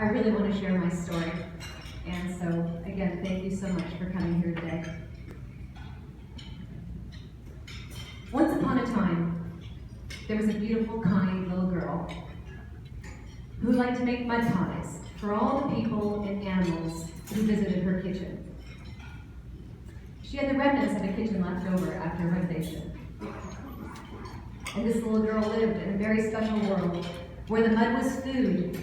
really want to share my story. And so, again, thank you so much for coming here today. Once upon a time, there was a beautiful, kind little girl who liked to make mud pies for all the people and animals who visited her kitchen. She had the remnants of a kitchen left over after renovation. And this little girl lived in a very special world where the mud was food,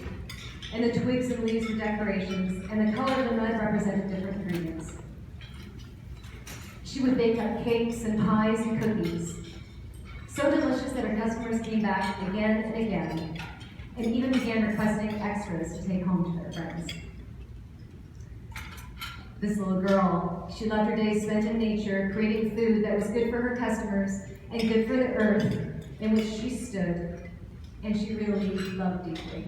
and the twigs and leaves were decorations, and the color of the mud represented different ingredients. She would bake up cakes and pies and cookies, so delicious that her customers came back again and again, and even began requesting extras to take home to their friends. This little girl, she loved her days spent in nature, creating food that was good for her customers and good for the earth in which she stood, and she really loved deeply.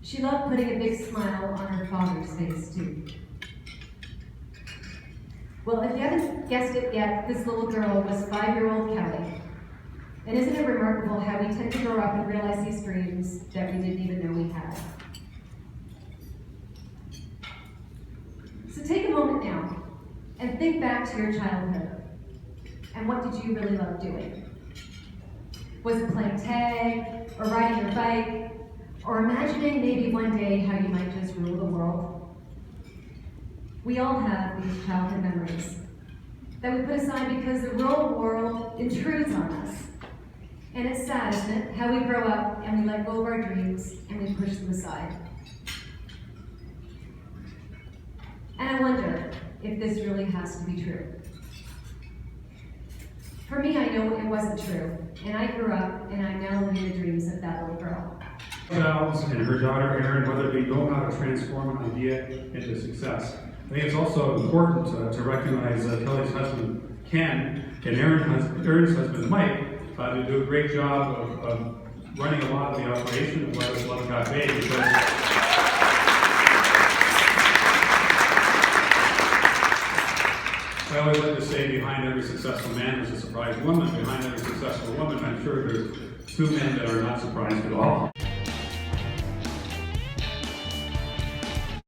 She loved putting a big smile on her father's face, too. Well, if you haven't guessed it yet, this little girl was 5-year-old Kelly. And isn't it remarkable how we tend to grow up and realize these dreams that we didn't even know we had? So take a moment now and think back to your childhood. And what did you really love doing? Was it playing tag, or riding your bike, or imagining maybe one day how you might just rule the world? We all have these childhood memories that we put aside because the real world intrudes on us. And it's sad, isn't it, how we grow up and we let go of our dreams and we push them aside. And I wonder if this really has to be true. For me, I know it wasn't true, and I grew up and I'm now living the dreams of that little girl. Giles and her daughter Erin, whether they know how to transform an idea into success. I think it's also important to recognize Kelly's husband Ken and Erin's husband Mike to do a great job of running a lot of the operation of Lettuce Love Cafe, because I always like to say behind every successful man there's a surprised woman. Behind every successful woman, I'm sure there's 2 men that are not surprised at all.